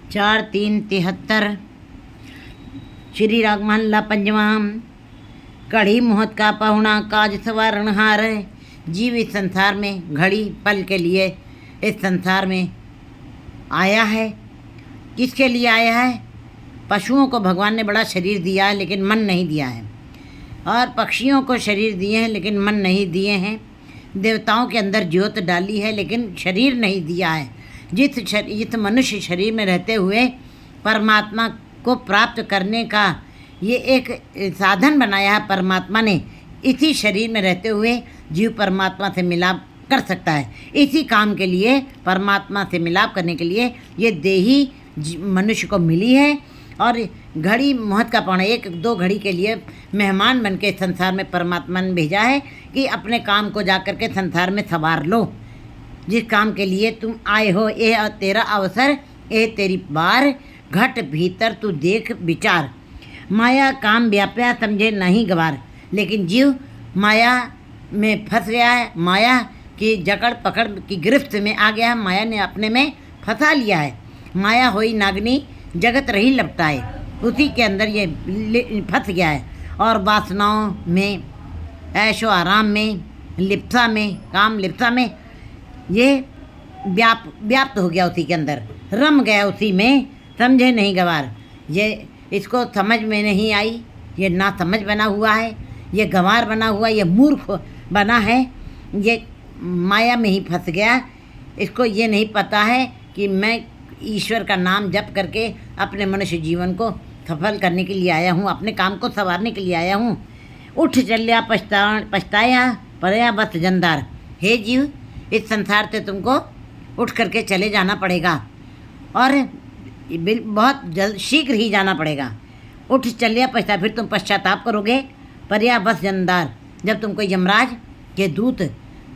4-3-73। श्री राग महला पंजवां। कढ़ी मोहत का पहुना काज सवारण हार। जीव इस संसार में घड़ी पल के लिए इस संसार में आया है। किसके लिए आया है? पशुओं को भगवान ने बड़ा शरीर दिया है लेकिन मन नहीं दिया है, और पक्षियों को शरीर दिए हैं लेकिन मन नहीं दिए हैं। देवताओं के अंदर ज्योत डाली है लेकिन शरीर नहीं दिया है। जिस मनुष्य शरीर में रहते हुए परमात्मा को प्राप्त करने का ये एक साधन बनाया है परमात्मा ने, इसी शरीर में रहते हुए जीव परमात्मा से मिलाप कर सकता है। इसी काम के लिए, परमात्मा से मिलाप करने के लिए ये देही मनुष्य को मिली है। और घड़ी मोहत का पौना, 1-2 घड़ी के लिए मेहमान बन के संसार में परमात्मा ने भेजा है कि अपने काम को जा कर के संसार में संवार लो। जिस काम के लिए तुम आए हो, ये तेरा अवसर, ये तेरी बार, घट भीतर तू देख विचार। माया काम व्याप्या समझे नहीं गवार। लेकिन जीव माया में फंस गया है, माया की जकड़ पकड़ की गिरफ्त में आ गया है, माया ने अपने में फंसा लिया है। माया होई नागनी जगत रही लपटाए, उसी के अंदर ये फंस गया है। और वासनाओं में, ऐशो आराम में, लिप्सा में, काम लिप्सा में ये व्याप्त हो गया, उसी के अंदर रम गया, उसी में समझे नहीं गवार। ये इसको समझ में नहीं आई, ये ना समझ बना हुआ है, ये गंवार बना हुआ, ये मूर्ख बना है, ये माया में ही फंस गया। इसको ये नहीं पता है कि मैं ईश्वर का नाम जप करके अपने मनुष्य जीवन को सफल करने के लिए आया हूँ, अपने काम को संवारने के लिए आया हूँ। उठ चलिया पछताया परया बस जंदार। हे जीव, इस संसार से तुमको उठ करके चले जाना पड़ेगा, और बहुत जल्द शीघ्र ही जाना पड़ेगा। उठ चलिया पछता, फिर तुम पश्चाताप करोगे। परया बस जंदार, जब तुमको यमराज के दूत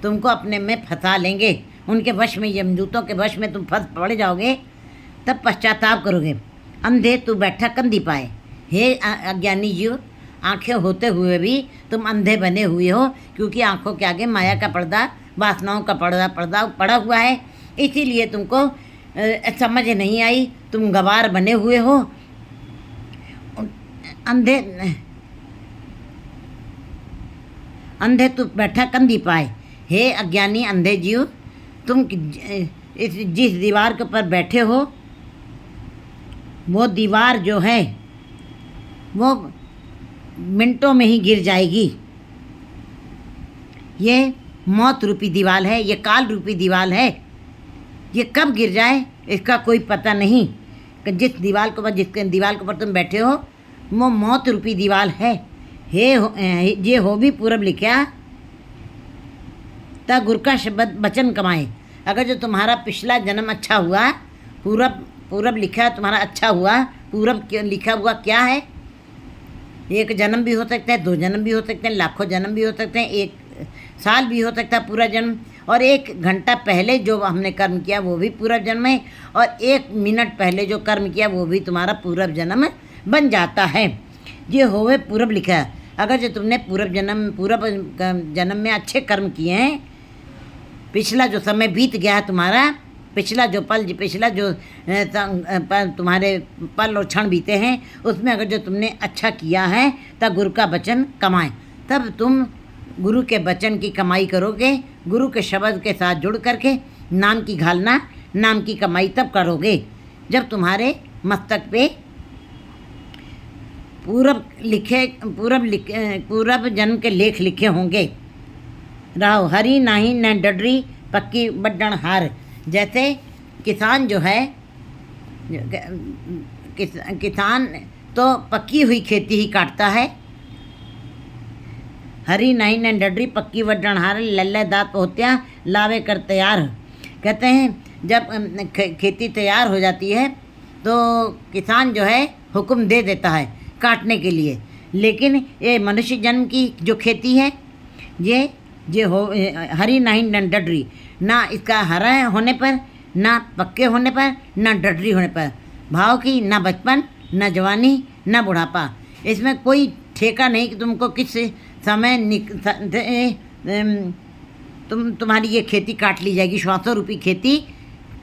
तुमको अपने में फंसा लेंगे, उनके वश में, यमदूतों के वश में तुम फंस पड़ जाओगे, तब पश्चाताप करोगे। अंधे तू बैठा कंधी पाए। हे अज्ञानी जीव, आंखें होते हुए भी तुम अंधे बने हुए हो, क्योंकि आंखों के आगे माया का पर्दा, वासनाओं का पर्दा पड़ा हुआ है। इसीलिए तुमको समझ नहीं आई, तुम गवार बने हुए हो। अंधे तू बैठा कंधी पाए। हे अज्ञानी अंधे जीव, तुम जिस दीवार के ऊपर बैठे हो, वो दीवार जो है वो मिनटों में ही गिर जाएगी। ये मौत रूपी दीवार है, ये काल रूपी दीवार है। ये कब गिर जाए इसका कोई पता नहीं। जिस दीवार के ऊपर तुम बैठे हो, वो मौत रूपी दीवार है। ये हो भी पूरब लिखा ता गुर का शब्द वचन कमाए। अगर जो तुम्हारा पिछला जन्म अच्छा हुआ, पूरब लिखा तुम्हारा अच्छा हुआ, पूरब लिखा हुआ क्या है? 1 जन्म भी हो सकता है, 2 जन्म भी हो सकते हैं, लाखों जन्म भी हो सकते हैं, 1 साल भी हो सकता है पूरा जन्म, और 1 घंटा पहले जो हमने कर्म किया वो भी पूर्व जन्म है, और 1 मिनट पहले जो कर्म किया वो भी तुम्हारा पूर्व जन्म बन जाता है। ये होवे पूर्व लिखा है। अगर जो तुमने पूर्व जन्म में अच्छे कर्म किए हैं, पिछला जो समय बीत गया है तुम्हारा, पिछला जो तुम्हारे पल और क्षण बीते हैं, उसमें अगर जो तुमने अच्छा किया है, तब गुरु का वचन कमाए, तब तुम गुरु के वचन की कमाई करोगे। गुरु के शब्द के साथ जुड़ करके नाम की घालना, नाम की कमाई तब करोगे जब तुम्हारे मस्तक पे पूर्व जन्म के लेख लिखे होंगे। राव हरी नाही न डडरी पक्की बड्डण हार। जैसे किसान जो है, किसान तो पक्की हुई खेती ही काटता है। हरी नहीं न डडरी पक्की वड्डण हार, लल्ले दात होत्या लावे कर तैयार। कहते हैं जब खेती तैयार हो जाती है तो किसान जो है हुक्म दे देता है काटने के लिए। लेकिन ये मनुष्य जन्म की जो खेती है, ये हो हरी नहीं न डडरी, ना इसका हरा होने पर, ना पक्के होने पर, ना डडरी होने पर, भाव की ना बचपन, ना जवानी, ना बुढ़ापा। इसमें कोई ठेका नहीं कि तुमको किस समय तुम्हारी ये खेती काट ली जाएगी। 600 रुपये खेती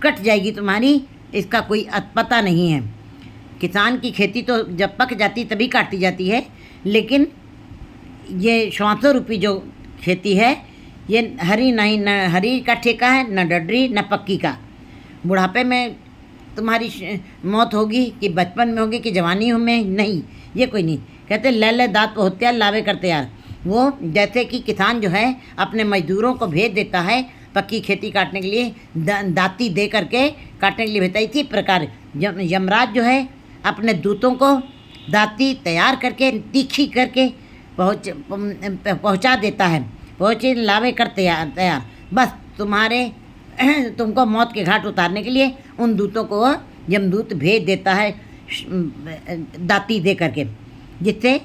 कट जाएगी तुम्हारी, इसका कोई पता नहीं है। किसान की खेती तो जब पक जाती तभी काटी जाती है, लेकिन ये श्वासों रूपी जो खेती है, ये हरी नहीं, न हरी का ठेका है, न डडरी, न पक्की का। बुढ़ापे में तुम्हारी मौत होगी कि बचपन में होगी कि जवानी में, नहीं, ये कोई नहीं। कहते ले ले दाँत होत्यार लावे करते यार। वो जैसे कि किसान जो है अपने मजदूरों को भेज देता है पक्की खेती काटने के लिए, दाती दे करके काटने के लिए भेजता है, इसी प्रकार यमराज जो है अपने दूतों को दाती तैयार करके तीखी करके पहुंचा देता है। पहुँचे लावे कर तैयार बस तुमको मौत के घाट उतारने के लिए उन दूतों को यमदूत भेज देता है दाती दे करके, जिससे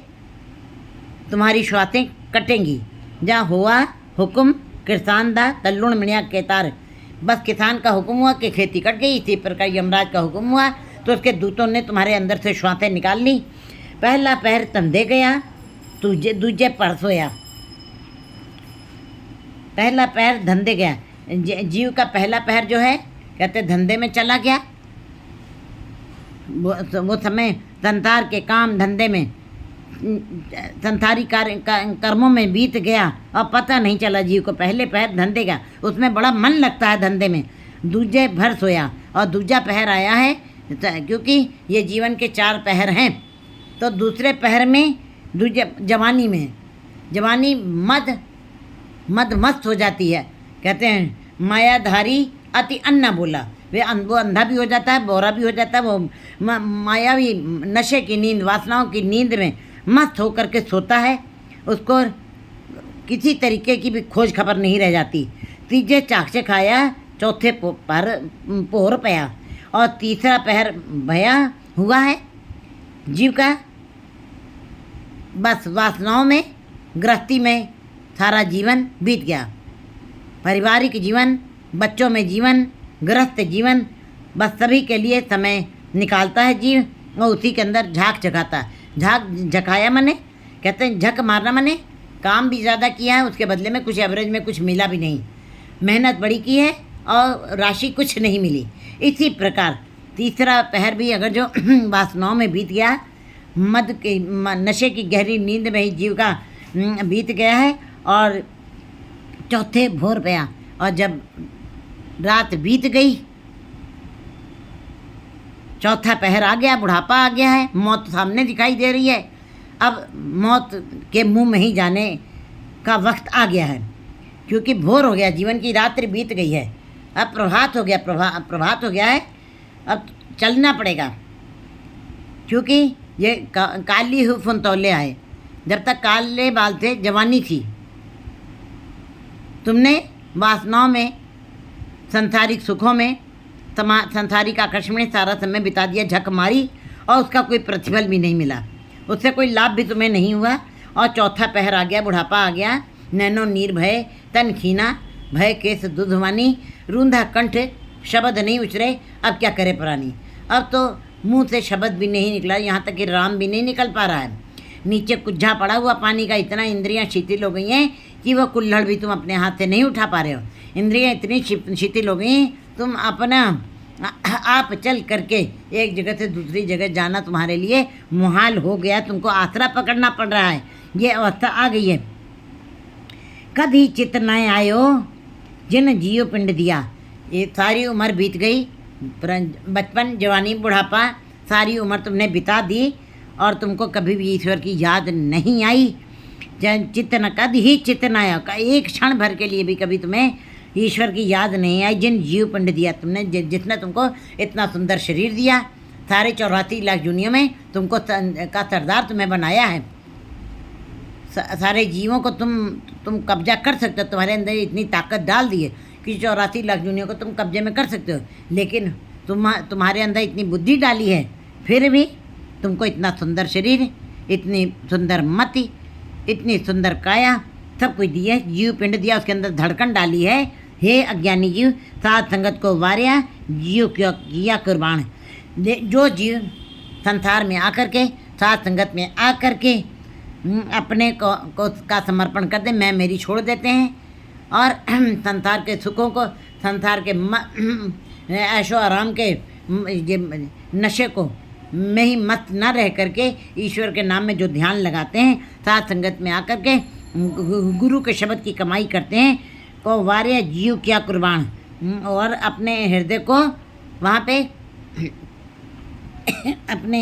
तुम्हारी श्वासें कटेंगी। जहाँ हुआ हुक्म किसान दा तल्लुण मिणिया केतार। बस किसान का हुक्म हुआ कि खेती कट गई, इसी प्रकार यमराज का हुक्म हुआ तो उसके दूतों ने तुम्हारे अंदर से श्वासें निकाल ली। पहला पैर धंधे गया, दूजे पर सोया। पहला पैर धंधे गया, जीव का पहला पैर जो है कहते धंधे में चला गया। वो समय संसार के काम धंधे में, संसारी कर्मों में बीत गया और पता नहीं चला जीव को। पहले पैर धंधे गया, उसमें बड़ा मन लगता है धंधे में। दूजे भर सोया और दूजा पहर आया है, क्योंकि ये जीवन के 4 पहर हैं। तो दूसरे पहर में दूजे जवानी में, जवानी मद मस्त हो जाती है। कहते हैं मायाधारी अति अन्ना बोला। वो अंधा भी हो जाता है, बौरा भी हो जाता है। वो मायावी नशे की नींद, वासनाओं की नींद में मस्त होकर के सोता है। उसको किसी तरीके की भी खोज खबर नहीं रह जाती। तीजे चाकचे खाया, चौथे पोहर पया और तीसरा पहर भया हुआ है जीव का। बस वासनाओं में, गृहस्थी में सारा जीवन बीत गया। पारिवारिक जीवन, बच्चों में जीवन, गृहस्थ जीवन, बस सभी के लिए समय निकालता है जीव और उसी के अंदर झाक झकाता है। झाक झकाया मने कहते हैं झक मारना, मने काम भी ज़्यादा किया है, उसके बदले में कुछ एवरेज में कुछ मिला भी नहीं। मेहनत बड़ी की है और राशि कुछ नहीं मिली। इसी प्रकार तीसरा पहर भी अगर जो वासनाओं में बीत गया, मद के नशे की गहरी नींद में ही जीव का बीत गया है। और चौथे भोर पया, और जब रात बीत गई, चौथा पहर आ गया, बुढ़ापा आ गया है, मौत सामने दिखाई दे रही है। अब मौत के मुंह में ही जाने का वक्त आ गया है, क्योंकि भोर हो गया, जीवन की रात्रि बीत गई है। अब प्रभात हो गया, प्रभात हो गया है। अब चलना पड़ेगा, क्योंकि ये काली हु फुनतौले आए। जब तक काले बाल थे जवानी थी। तुमने वासनाओं में, संसारिक सुखों में, संसारिक आकर्षण में सारा समय बिता दिया, झक मारी और उसका कोई प्रतिफल भी नहीं मिला, उससे कोई लाभ भी तुम्हें नहीं हुआ। और चौथा पहर आ गया, बुढ़ापा आ गया। नैनो नीर भय तन खीना, भय केस दुधवानी, रूंधा कंठ शब्द नहीं उचरे, अब क्या करे प्राणी। अब तो मुंह से शब्द भी नहीं निकला, यहाँ तक कि राम भी नहीं निकल पा रहा है। नीचे कुज्झा पड़ा हुआ पानी का, इतना इंद्रियां शिथिल हो गई हैं कि वह कुल्हड़ भी तुम अपने हाथ से नहीं उठा पा रहे हो। इंद्रियां इतनी शिथिल हो गई, तुम अपना आप चल करके एक जगह से दूसरी जगह जाना तुम्हारे लिए मुहाल हो गया। तुमको आसरा पकड़ना पड़ रहा है, ये अवस्था आ गई है। कभी चित्त न आयो जिन जियो पिंड दिया। ये सारी उम्र बीत गई, बचपन, जवानी, बुढ़ापा, सारी उम्र तुमने बिता दी और तुमको कभी भी ईश्वर की याद नहीं आई। चित्त न कद ही चित्त न आया, एक क्षण भर के लिए भी कभी तुम्हें ईश्वर की याद नहीं आई। जिन जीव पिंड दिया तुमने, जिसने तुमको इतना सुंदर शरीर दिया, सारे 84 लाख दुनिया में तुमको का सरदार तुम्हें बनाया है। सारे जीवों को तुम कब्जा कर सकते हो, तुम्हारे अंदर इतनी ताकत डाल दी है कि 84 लाख दुनिया को तुम कब्जे में कर सकते हो। लेकिन तुम्हारे अंदर इतनी बुद्धि डाली है, फिर भी तुमको इतना सुंदर शरीर, इतनी सुंदर मति, इतनी सुंदर काया, सब कुछ दिया, जीव पिंड दिया, उसके अंदर धड़कन डाली है। हे अज्ञानी जीव, सात संगत को वार्या, जीव क्यों किया कुर्बान। जो जीव संसार में आकर के, सात संगत में आकर के अपने को का समर्पण कर दे, मैं मेरी छोड़ देते हैं और संसार के सुखों को, संसार के ऐशो आराम के ये नशे को में ही मत न रह करके ईश्वर के नाम में जो ध्यान लगाते हैं, साथ संगत में आकर के गुरु के शब्द की कमाई करते हैं, को वार्य जीव क्या कुर्बान, और अपने हृदय को वहाँ पे अपने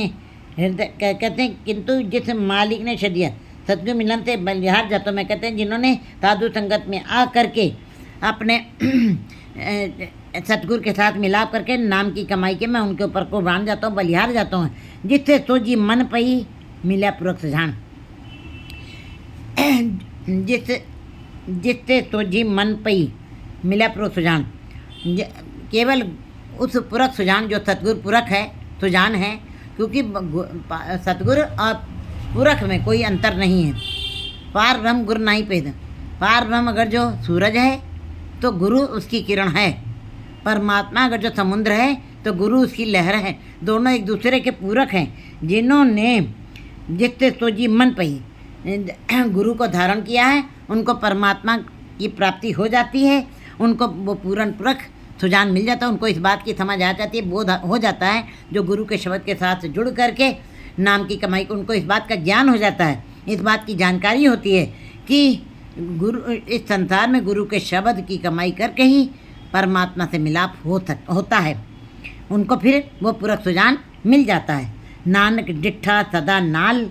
हृदय कहते हैं, किंतु जिस मालिक ने दिया सतगुरु मिलन से बलिहार जातों में कहते हैं, जिन्होंने साधु संगत में आ करके अपने सतगुरु के साथ मिलाप करके नाम की कमाई के, मैं उनके ऊपर कुर्बान जाता हूँ, बलिहार जाता हूँ। जिससे सोजी मन पई मिला पूरक सुजान, जिससे सोजी मन पई मिला पूरक सुजान, केवल उस पूरक सुजान जो सतगुरु पूरक है, सुजान है, क्योंकि सतगुरु और पूरक में कोई अंतर नहीं है। पार ब्रह्म गुरु नहीं पैदा, पार ब्रह्म अगर जो सूरज है तो गुरु उसकी किरण है, परमात्मा अगर जो समुद्र है तो गुरु उसकी लहर है, दोनों एक दूसरे के पूरक हैं। जिन्होंने जिससे सोजी मन पई गुरु को धारण किया है, उनको परमात्मा की प्राप्ति हो जाती है, उनको वो पूर्ण पूरक सुजान मिल जाता है, उनको इस बात की समझ आ जाती है, बोध हो जाता है, जो गुरु के शब्द के साथ जुड़ करके नाम की कमाई को, उनको इस बात का ज्ञान हो जाता है, इस बात की जानकारी होती है कि गुरु इस संसार में गुरु के शब्द की कमाई करके ही परमात्मा से मिलाप होता है, उनको फिर वो पूरक सुजान मिल जाता है। नानक डिठा सदा नाल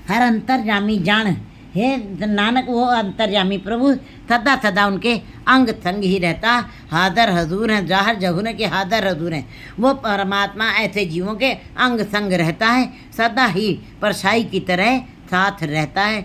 हर अंतर्यामी जान, हे नानक वो अंतर्यामी प्रभु सदा सदा उनके अंग संग ही रहता, हादर हजूर हैं, जाहर जहूर हैं कि हादर हजूर हैं, वो परमात्मा ऐसे जीवों के अंग संग रहता है, सदा ही परछाई की तरह साथ रहता है,